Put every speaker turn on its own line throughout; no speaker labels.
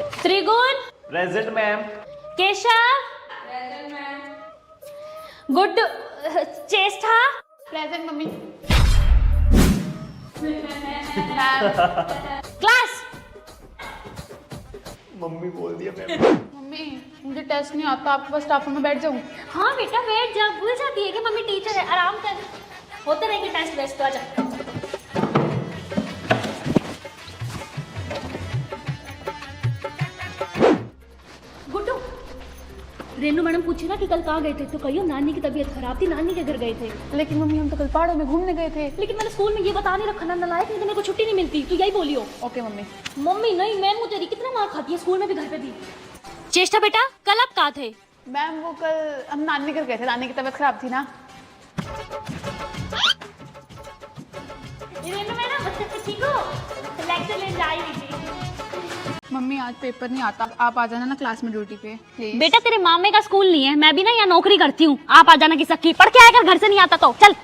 त्रिगुण
present ma'am.
Keshav
present ma'am.
Guddu चेष्टा
present mummy.
Class.
Mummy बोल दिया मैम।
मम्मी मुझे टेस्ट नहीं आता, आपके पास स्टाफ रूम में बैठ जाऊँ?
हाँ बेटा बैठ जा, भूल जाती है कि मम्मी टीचर है, आराम कर, होते रहेंगे टेस्ट वेस्ट, तो आजा। गुड्डू रेनू मैडम पूछी ना कि कल कहाँ गए थे, तो कहियो नानी की तबीयत खराब थी, नानी के घर गए थे।
लेकिन मम्मी हम तो कल पहाड़ों में घूमने गए थे।
लेकिन मैंने स्कूल में ये बता नहीं रखा ना, नालायक, नहीं तो मेरे को छुट्टी नहीं मिलती, तो यही बोलियो।
Okay mummy.
मम्मी नहीं, मैम मुझे कितना मार खाती है स्कूल में भी घर पे भी। चेष्टा बेटा कल आप कहाँ थे?
मैम वो कल हम नानी के घर गए थे, नानी की तबीयत खराब थी ना।
रेनू मैडम ठीक हो? लेक्चर ले जा ही थी।
मम्मी आज पेपर नहीं आता, आप आ जाना ना क्लास में ड्यूटी पे प्लीज।
बेटा तेरे मामे का स्कूल नहीं है, मैं भी ना यहाँ नौकरी करती हूँ, आप आ जाना की सक्की, पढ़ के आकर घर से नहीं आता तो चल।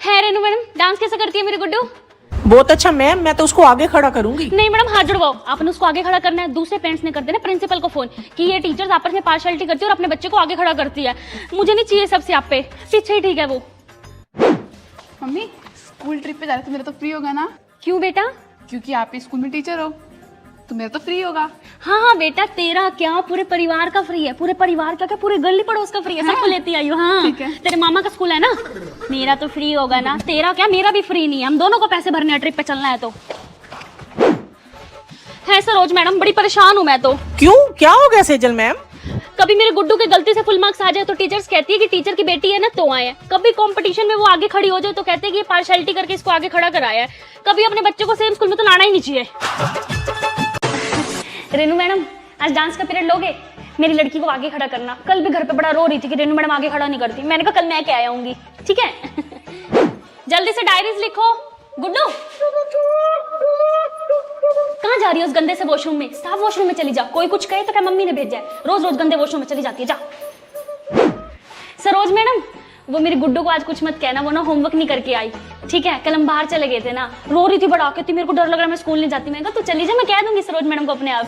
है रेनू मैडम डांस कैसे करती है मेरी गुड्डू?
बहुत अच्छा मैम, मैं तो उसको आगे खड़ा करूंगी।
नहीं मैडम हाथ जुड़वाओ, आपने उसको आगे खड़ा करना है। दूसरे पेरेंट्स ने कर देना प्रिंसिपल को फोन कि ये टीचर्स आपस में पार्शियलिटी करती है और अपने बच्चे को आगे खड़ा करती है। मुझे नहीं चाहिए सबसे आप पे, पीछे ही ठीक है वो।
मम्मी स्कूल ट्रिप पे जा रहे तो मेरा तो फ्री होगा ना?
क्यों बेटा?
क्योंकि आप इस स्कूल में टीचर हो तो मेरा तो फ्री होगा।
हाँ हाँ बेटा, तेरा क्या पूरे परिवार का फ्री है, पूरे परिवार का क्या पूरे गली पड़ोस का फ्री है, सबको लेती आई हो। हाँ
ठीक है।
तेरे मामा का स्कूल है ना, मेरा तो फ्री होगा ना। तेरा क्या, मेरा भी फ्री नहीं है, हम दोनों को पैसे भरने हैं, ट्रिप पे चलना है तो। है सरोज मैडम बड़ी परेशान हूँ मैं तो।
क्यों, क्या हो गया सेजल मैम?
कभी मेरे गुड्डू के गलती से फुल मार्क्स आ जाए तो टीचर्स कहती है कि टीचर की बेटी है ना तो आए हैं। कभी कंपटीशन में वो आगे खड़ी हो जाए तो कहते हैं कि ये पार्शियलिटी करके इसको आगे खड़ा कराया है। कभी अपने बच्चे को सेम स्कूल में तो लाना ही नहीं चाहिए। रेनू मैडम आज डांस का पीरियड लोगे? मेरी लड़की को आगे खड़ा करना। कल भी घर पे बड़ा रो रही थी कि रेनू मैडम आगे खड़ा नहीं करती, मैंने कहा कल मैं के आऊंगी, ठीक है? जल्दी से डायरीज लिखो। गुड्डू कहाँ जा रही है उस गंदे से वॉशरूम में? स्टाफ वॉशरूम में चली जा, कोई कुछ कहे तो क्या मम्मी ने भेजा है, रोज रोज गंदे वॉशरूम में चली जाती है, जा। सरोज मैडम वो मेरी गुड्डू को आज कुछ मत कहना, वो ना होमवर्क नहीं करके आई, ठीक है? कल हम बाहर चले गए थे ना, रो रही थी बड़ा, कहती मेरे को डर लग रहा है मैं स्कूल नहीं जाती। मैंने कहा तू चली जा, मैं कह दूंगी सरोज मैडम को अपने आप।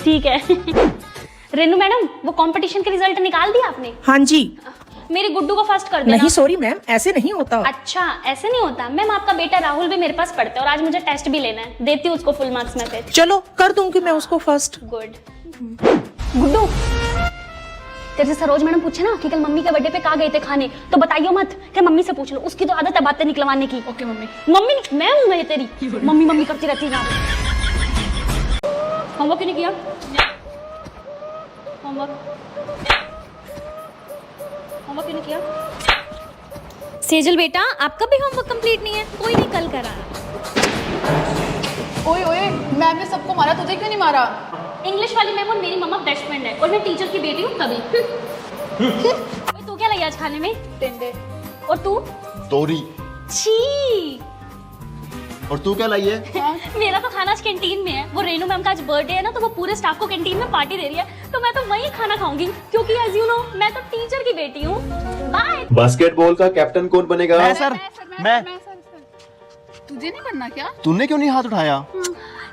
ठीक है। रेनू मैडम वो कंपटीशन के रिजल्ट निकाल दिया आपने?
हाँ जी।
मेरी गुड्डू को फर्स्ट कर देना।
नहीं सॉरी मैम, ऐसे नहीं होता।
अच्छा ऐसे नहीं होता मैम, आपका बेटा राहुल भी मेरे पास पढ़ता है और आज मुझे टेस्ट भी लेना है, देती हूँ उसको फुल मार्क्स में फिर।
चलो कर दूंगी मैं उसको फर्स्ट।
गुड। गुड्डू तेरे से सरोज मैडम पूछे ना कि कल मम्मी के बर्थडे पे कहाँ गए थे खाने, तो बताइयो मत कि मम्मी से पूछ लो, उसकी तो आदत है बातें निकलवाने की।
Okay mummy.
मम्मी मैं हूँ मैं तेरी मम्मी मम्मी करती रहती है ना। होमवर्क क्यों नहीं किया? होमवर्क क्यों नहीं किया? सेजल बेटा आपका भी होमवर्क कंप्लीट नहीं है? कोई नहीं कल कराना।
ओए ओए मैम ने सबको मारा, तुझे क्यों नहीं मारा?
इंग्लिश वाली मैम और मेरी मम्मा बेस्ट फ्रेंड है और मैं टीचर की बेटी हूँ तभी। ओए, तू क्या लाई आज खाने में?
टिंडे।
और तू?
तोरी।
छी।
और तू क्या लाई है?
मेरा तो खाना आज कैंटीन में है, वो रेनू मैम का आज बर्थडे है ना, तो वो पूरे स्टाफ को कैंटीन में पार्टी दे रही है, तो मैं तो वहीं खाना खाऊंगी क्योंकि एज यू नो मैं तो टीचर की बेटी हूँ। बाय।
बास्केटबॉल का कैप्टन कौन बनेगा?
मैं
सर।
तुझे नहीं बनना क्या?
तूने क्यों नहीं हाथ उठाया?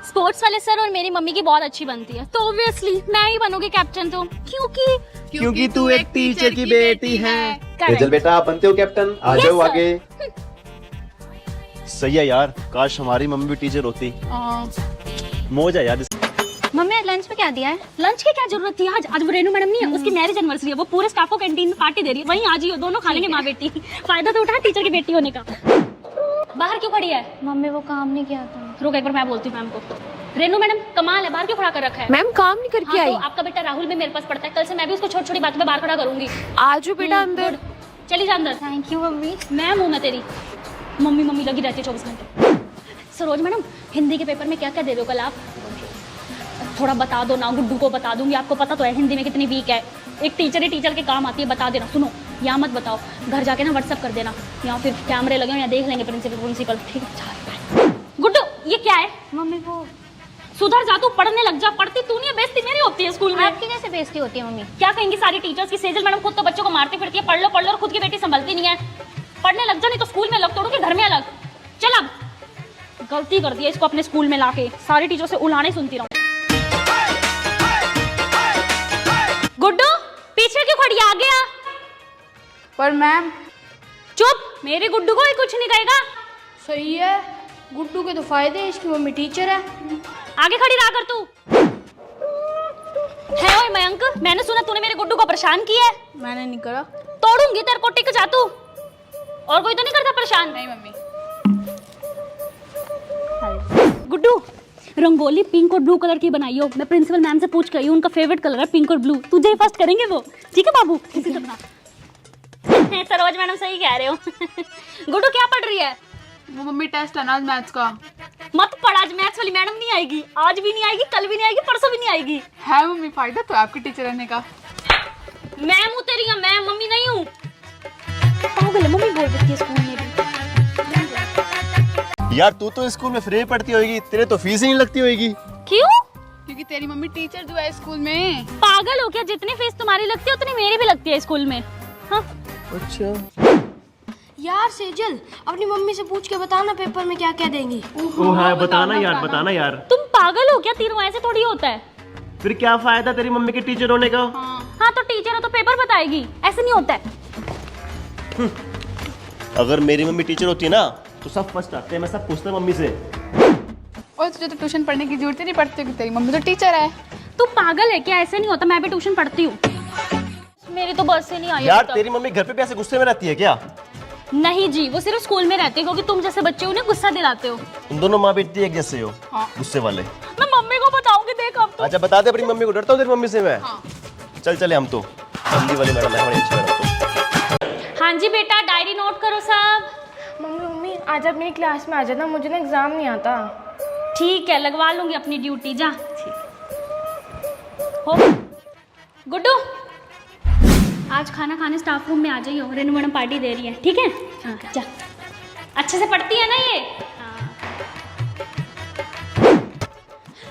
स्पोर्ट्स वाले सर और मेरी मम्मी की बहुत अच्छी बनती है, तो ऑब्वियसली मैं ही बनूंगी कैप्टन, तो
क्योंकि तू एक टीचर की बेटी है।
Correct.
सेजल बेटा आप बनते हो कैप्टन, आ
Yes,
जाओ
sir.
आगे। सही है यार, काश हमारी मम्मी भी टीचर होती। मौज है यार।
मम्मी लंच में क्या दिया है? लंच की क्या जरूरत थी आज? आज वो रेनू मैडम नहीं है, उसकी मैरिज एनिवर्सरी है, वो पूरे स्टाफ को कैंटीन में पार्टी दे रही है, वहीं आज ही हो, दोनों खा लेंगे माँ बेटी। फायदा तो उठा टीचर की बेटी होने का। बाहर क्यों खड़ी है?
मम्मी वो काम नहीं किया था।
रुक एक बार मैं बोलती हूँ मैम को। रेनू मैडम कमाल है, बाहर क्यों खड़ा कर रखा है?
मैम काम नहीं करके
हाँ,
आई।
तो आपका बेटा राहुल भी मेरे पास पढ़ता है, कल से मैं भी उसको छोटी छोटी बातों पे बाहर खड़ा करूंगी।
आजू बेटा अंदर।
गुड। चली जा अंदर।
Thank you mummy.
मैम हूँ मैं तेरी, मम्मी मम्मी लगी रहती है 24 घंटे। सरोज मैडम हिंदी के पेपर में क्या क्या दे रहे हो कल आप? थोड़ा बता दो ना, गुड्डू को बता दूंगी, आपको पता तो है हिंदी में कितनी वीक है। एक टीचर ही टीचर के काम आती है, बता देना। सुनो यहाँ मत बताओ, घर जाके ना व्हाट्सअप कर देना, यहाँ फिर कैमरे लगे या देख लेंगे प्रिंसिपल, ठीक है? गुड्डू ये क्या है?
मम्मी वो
सुधर जा, तू पढ़ने लग जा। पढ़ती तू नहीं है, बेइज्जती मेरी होती है स्कूल में।
आपकी कैसे बेइज्जती होती है मम्मी?
क्या कहेंगी सारी टीचर्स की? सेजल मैडम खुद तो बच्चों को मारती फिरती है, पढ़ लो और खुद की बेटी संभलती नहीं है। पढ़ने लग जा, नहीं तो स्कूल में अलग तोड़ूंगी, घर में अलग। चल अब गलती कर दी है इसको अपने स्कूल में लाके, सारी टीचरों से उलाने सुनती रहूं। गुड्डू पीछे क्यों खड़ी है? आ गया।
पर मैम
चुप, मेरे गुड्डू को ही कुछ नहीं कहेगा।
सही है, गुड्डू के तो फायदे हैं, इसकी मम्मी टीचर है।
आगे खड़ी रहा कर तू। है ओए मयंक, मैंने सुना तूने मेरे गुड्डू को परेशान किया है।
मैंने नहीं करा।
तोड़ूंगी तेरे को, टिक जा तू। और कोई तो नहीं करता परेशान?
नहीं मम्मी।
गुड्डू रंगोली पिंक और ब्लू कलर की बनाई हो। मैं प्रिंसिपल मैम से पूछ के आई हूँ, उनका फेवरेट कलर है पिंक और ब्लू। तुझे ही फर्स्ट करेंगे वो, ठीक है बाबू? इसी से बना। सरोज मैडम सही कह रहे हो। गुड्डू क्या पढ़ रही है?
वो मम्मी टेस्ट है ना आज मैथ्स का।
मत पढ़, आज मैथ्स वाली मैडम नहीं आएगी। आज भी नहीं आएगी, कल भी नहीं आएगी, परसों भी नहीं आएगी।
है मम्मी, फायदा तो आपके टीचर रहने का।
मैम हूँ तेरी, मैं मम्मी नहीं हूँ। पागल है, मम्मी बोल देती है स्कूल में भी।
यार तू तो स्कूल में फ्री पढ़ती होगी, तेरे तो फीस ही नहीं लगती होगी।
क्यों?
क्योंकि तेरी मम्मी टीचर जो है स्कूल में।
पागल हो क्या? जितनी फीस तुम्हारी लगती है उतनी मेरी भी लगती है स्कूल में। हाँ?
अच्छा
यार सेजल, अपनी मम्मी से पूछ के बताना पेपर में क्या क्या देंगी।
ओ हाँ बताना यार।
तुम पागल हो क्या? तीनों ऐसे थोड़ी होता है।
फिर क्या फायदा तेरी मम्मी के टीचर होने का?
हाँ तो टीचर हो तो पेपर बताएगी, ऐसे नहीं होता है।
अगर मेरी मम्मी टीचर होती ना तो सब फर्स्ट आते हैं, मैं सब पूछता मम्मी से।
और तुझे तो ट्यूशन पढ़ने की जरूरत ही नहीं पड़ती, क्योंकि तेरी मम्मी तो टीचर है।
तू पागल है क्या? ऐसे नहीं होता, मैं भी ट्यूशन पढ़ती हूँ। मेरी तो बस से नहीं आई
यार
अभी तक।
तेरी मम्मी घर पे भी ऐसे गुस्से में रहती है क्या?
नहीं जी, वो सिर्फ स्कूल में रहती है, क्योंकि तुम जैसे बच्चे उन्हें गुस्सा दिलाते हो।
तुम दोनों माँ बेटी एक जैसे हो, गुस्से वाले।
मैं मम्मी को बताऊंगी, देख अब तो।
अच्छा बता दे अपनी मम्मी को, डरता हूँ तेरी मम्मी से मैं। चल चले हम तो, हिंदी वाली मैडम है बड़ी अच्छी मैडम तो।
हाँ जी बेटा, डायरी नोट करो सब।
मम्मी आज आप मेरी क्लास में आ जाना, मुझे ना एग्जाम नहीं आता।
ठीक है, लगवा लूंगी अपनी ड्यूटी। जा हो। गुड्डू आज खाना खाने स्टाफ रूम में आ जाइयो, रेनू मैडम पार्टी दे रही है, ठीक है? हाँ जा, अच्छे से पढ़ती है ना ये? हाँ।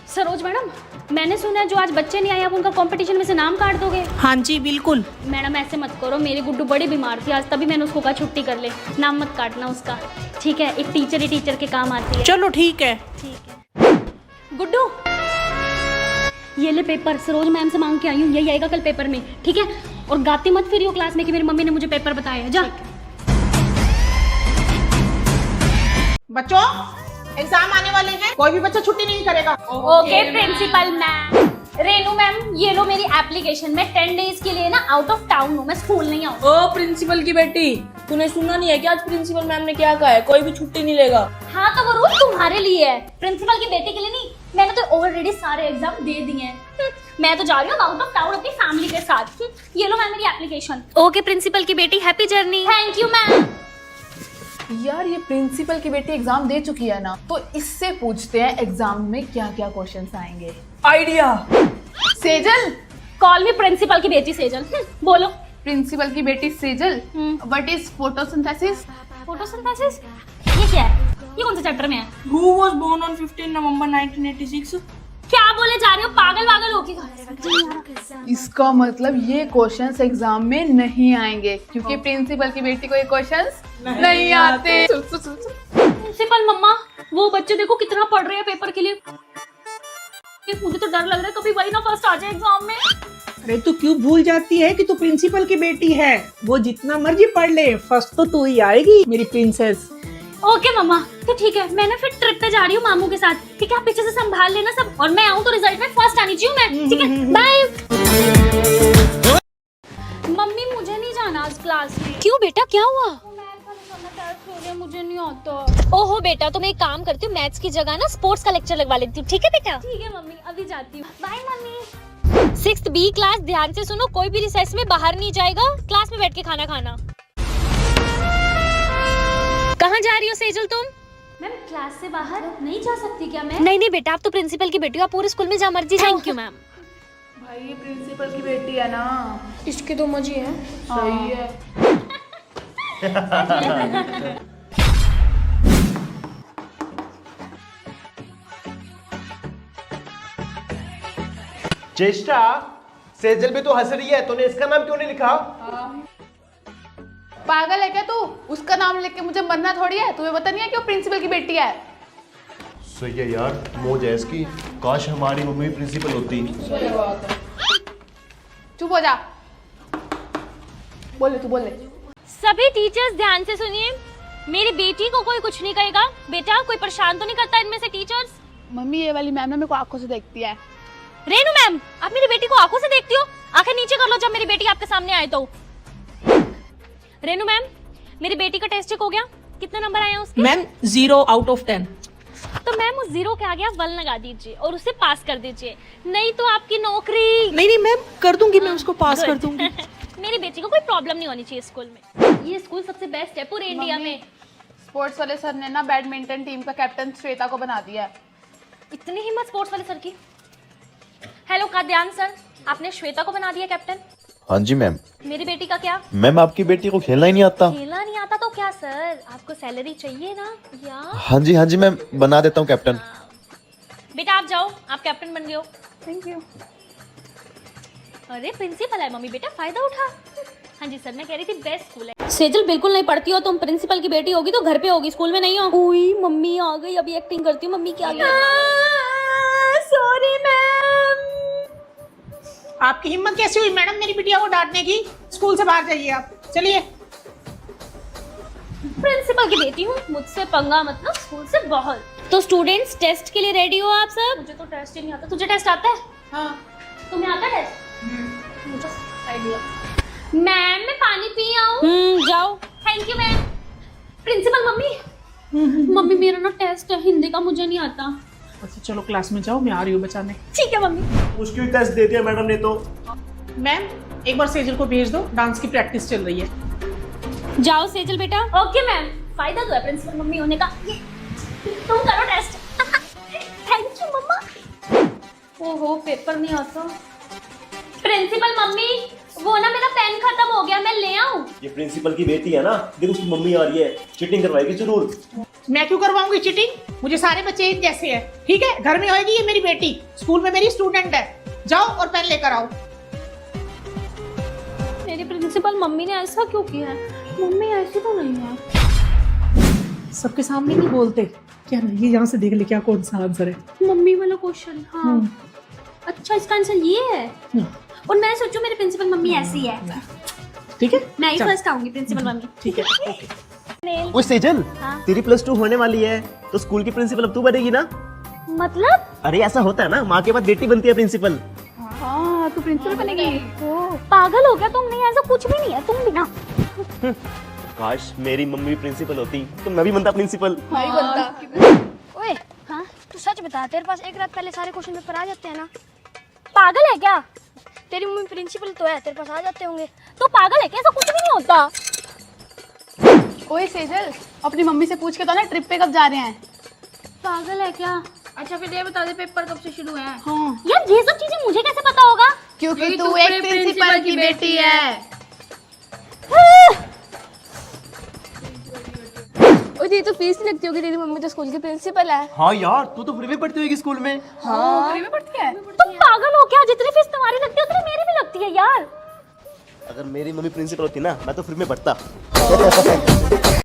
सरोज मैडम, मैंने सुना है जो आज बच्चे नहीं आए आप उनका कंपटीशन में से नाम काट दोगे।
हाँ जी बिल्कुल।
मैडम ऐसे मत करो, मेरी गुड्डू बड़ी बीमार थी आज, तभी मैंने उसको कहा छुट्टी कर ले। नाम मत काटना उसका, ठीक है? एक टीचर ही टीचर के काम आती है।
चलो ठीक है।
ठीक है। गुड्डू ये ले पेपर, सरोज मैम से मांग के आई हूँ, यही आएगा कल पेपर में, ठीक है? और गाती मत फिरियो क्लास में कि मेरी मम्मी ने मुझे पेपर बताया है। जा।
बच्चों एग्जाम आने वाले हैं, कोई भी बच्चा छुट्टी नहीं करेगा।
Okay principal ma'am. Renu ma'am ये लो मेरी एप्लीकेशन, मैं 10 डेज के लिए ना आउट ऑफ टाउन हूँ, मैं स्कूल नहीं आऊँ।
ओ प्रिंसिपल की बेटी, तूने सुना नहीं है कि आज प्रिंसिपल मैम ने क्या कहा है? कोई भी छुट्टी नहीं लेगा।
हाँ तो वो रूल तुम्हारे लिए है, प्रिंसिपल की बेटी के लिए नहीं। मैंने तो ऑलरेडी सारे एग्जाम दे दिए हैं। मैं तो जा रही हूँ आउट ऑफ टाउन अपनी फैमिली के साथ। ये लो मैम मेरी एप्लीकेशन। ओके प्रिंसिपल की बेटी, happy journey. Thank you ma'am.
यार ये प्रिंसिपल की बेटी एग्जाम दे चुकी है ना, तो इससे पूछते हैं एग्जाम में क्या क्या क्वेश्चंस आएंगे।
Idea.
Sejal,
call me principal की बेटी सेजल। बोलो।
प्रिंसिपल की बेटी Sejal, what is photosynthesis?
Photosynthesis ये क्या है? ये कौन से चैप्टर में है?
Who was born on 15 November 1986?
क्या बोले जा रहे हो? पागल वागल हो के?
इसका मतलब ये क्वेश्चंस एग्जाम में नहीं आएंगे, क्योंकि प्रिंसिपल की बेटी को ये क्वेश्चंस नहीं आते।
प्रिंसिपल मम्मा, वो बच्चे देखो कितना पढ़ रहे हैं पेपर के लिए। मुझे तो डर लग रहा है कभी वही ना फर्स्ट आ जाए एग्जाम में।
अरे तू क्यों भूल जाती है कि तू प्रिंसिपल की बेटी है? वो जितना मर्जी पढ़ ले, फर्स्ट तो तू ही आएगी मेरी प्रिंसेस।
ओके मम्मा, तो ठीक है, मैं ना फिर ट्रिप पे जा रही हूँ मामू के साथ, ठीक है? आप पीछे से संभाल लेना सब, और मैं आऊँ तो रिजल्ट में फर्स्ट आनी चाहिए मैं, ठीक है? बाय। मम्मी मुझे नहीं जाना आज क्लास में। क्यों बेटा, क्या हुआ? मुझे नहीं आता। ओहो बेटा, तुम एक काम करती हूँ, मैथ्स की जगह ना स्पोर्ट्स का लेक्चर लगवा लेती हूँ, ठीक है बेटा? ठीक है मम्मी, अभी जाती हूँ। Bye mummy. 6th B class, ध्यान से सुनो, कोई भी रिसेस में बाहर नहीं जाएगा, क्लास में बैठ के खाना खाना। कहाँ जा रही हो सेजल तुम? मैम क्लास से बाहर नहीं जा सकती क्या मैं? नहीं नहीं बेटा, आप तो प्रिंसिपल की बेटी हो, आप पूरे स्कूल में जा मर्जी। Thank you ma'am.
भाई ये प्रिंसिपल की बेटी है ना,
इसके तो मजे हैं।
सही है।
चेष्टा, सेजल भी तो हंस रही है, तूने इसका नाम क्यों नहीं लिखा?
पागल है क्या तू? उसका नाम लेके मुझे मरना थोड़ी है। तुम्हें पता नहीं है कि वो प्रिंसिपल की बेटी है।
सही है यार, मौज है इसकी। काश हमारी मम्मी प्रिंसिपल होती।
चुप हो जा। बोले तू बोले।
सभी टीचर्स ध्यान से सुनिए, मेरी बेटी को कोई कुछ नहीं कहेगा। बेटा कोई परेशान तो नहीं करता इनमें से टीचर्स?
मम्मी ये वाली मैम ना मेरे को आंखों से देखती है।
रेनू मैम, आप मेरी बेटी को आंखों से देखती हो? आंखें नीचे कर लो जब मेरी बेटी आपके सामने आए तो। रेनू मैम, मेरी बेटी का टेस्ट चेक हो गया? कितने नंबर आए हैं उसके?
Ma'am 0 out of 10।
तो मैम उस 0 के आगे आप 1 लगा दीजिए और उसे पास कर दीजिए, नहीं तो आपकी नौकरी।
नहीं मैम कर दूंगी, मैं उसको पास कर दूंगी।
मेरी बेटी को कोई प्रॉब्लम नहीं होनी चाहिए स्कूल में। ये स्कूल सबसे बेस्ट है पूरे इंडिया में।
स्पोर्ट्स वाले सर ने ना बैडमिंटन टीम का कैप्टन श्वेता को बना दिया है।
इतनी हिम्मत स्पोर्ट्स वाले सर की। हेलो काद्यान सर, आपने श्वेता को बना दिया कैप्टन।
हाँ जी मैम।
मेरी बेटी का क्या?
मैम आपकी बेटी को खेलना ही नहीं आता।
खेलना नहीं आता तो क्या सर, आपको सैलरी चाहिए ना यार।
हाँ जी मैम, बना देता हूँ कैप्टन।
बेटा आप जाओ, आप कैप्टन बन गए हो।
Thank you.
अरे प्रिंसिपल है मम्मी, बेटा फायदा उठा। हाँ जी सर, मैं कह रही थी बेस्ट स्कूल है। सेजल बिल्कुल नहीं पढ़ती हो तुम, प्रिंसिपल की बेटी होगी तो घर पे होगी, स्कूल में नहीं हो। ओई मम्मी आ गई, अभी एक्टिंग करती हूँ। मम्मी क्या सॉरी मैम।
आपकी हिम्मत कैसी हुई मैडम मेरी बिटिया को डांटने की? स्कूल से बाहर जाइए आप, चलिए।
प्रिंसिपल की बेटी हूँ, मुझसे पंगा मतलब स्कूल से बाहर। तो स्टूडेंट्स टेस्ट के लिए रेडी हो आप सब? मुझे तो टेस्ट ही नहीं आता। तुझे टेस्ट आता है?
हाँ।
तुम्हें आता है टेस्ट? मुझे आइडिया। मैम मैं पानी पी आऊँ? जाओ। Thank you ma'am. Principal mummy, mummy मेरा ना टेस्ट है हिंदी का, मुझे नहीं आता।
अच्छा चलो क्लास में जाओ, मैं आ रही हूँ बचाने।
ठीक है मम्मी।
उसकी टेस्ट दे दिया मैडम ने तो।
मैम एक बार सेजल को भेज दो, डांस की प्रैक्टिस चल रही है।
जाओ सेजल बेटा। Okay ma'am. फायदा तो है प्रिंसिपल मम्मी होने का। ये तुम करो टेस्ट। थैंक यू मम्मा। ओहो पेपर नहीं आता। प्रिंसिपल मम्मी, वो ना मेरा पेन खत्म हो गया, मैं ले आऊं?
ये प्रिंसिपल की बेटी है ना, देखो उसकी मम्मी आ रही है, चीटिंग करवाएगी जरूर।
मैं क्यों करवाऊंगी चीटिंग? मुझे सारे बच्चे एक जैसे हैं, ठीक है? घर में होएगी ये मेरी बेटी, स्कूल में मेरी स्टूडेंट है। जाओ और पेन लेकर आओ।
मेरी प्रिंसिपल मम्मी ने ऐसा क्यों किया है? मम्मी ऐसी तो नहीं है।
सबके सामने नहीं बोलते क्या? ना ये यहाँ से देख ले क्या कौन सा आंसर है।
मम्मी वाला क्वेश्चन। हाँ अच्छा, इसका आंसर ये है। और मैं सोचूं मेरी प्रिंसिपल मम्मी ऐसी है।
ठीक है,
मैं ही
चल।
फर्स्ट आऊंगी प्रिंसिपल मम्मी।
ठीक है ओके।
ओए सेजल,
हाँ?
तेरी +2 होने वाली है तो स्कूल की प्रिंसिपल अब तू बनेगी ना?
मतलब?
अरे ऐसा होता है ना, माँ के बाद बेटी बनती है प्रिंसिपल।
हाँ तू प्रिंसिपल बनेगी।
पागल हो गया तुम? नहीं ऐसा कुछ भी नहीं है, तुम भी ना।
काश मेरी मम्मी प्रिंसिपल होती तो मैं भी बनता प्रिंसिपल।
भाई बनता।
ओए
हाँ?
तू सच बता, तेरे पास एक रात पहले सारे क्वेश्चन पेपर आ जाते हैं ना?
पागल है क्या?
तेरी मम्मी प्रिंसिपल तो है, तेरे पास आ जाते होंगे।
तो पागल है क्या? ऐसा कुछ भी नहीं होता।
ओए सेजल, अपनी मम्मी से पूछ के तो ना ट्रिप पे कब जा रहे हैं?
पागल है क्या?
अच्छा फिर ये बता दे पेपर कब से शुरू है?
हाँ।
यार ये सब चीजें मुझे कैसे पता होगा?
क्योंकि तू एक प्रिंसिपल की बेटी है।
ओए तो फीस नहीं लगती होगी, तेरी मम्मी तो स्कूल की प्रिंसिपल है।
हाँ यार, तू तो फ्री में पढ़ती होगी स्कूल में।
हाँ। फ्री में पढ़ती है।
तुम पागल हो क्या? जितनी फीस तुम्हारी लगती है उतनी मेरी भी लगती है यार।
अगर मेरी मम्मी प्रिंसिपल होती ना, मैं तो फ्री में पढ़ता।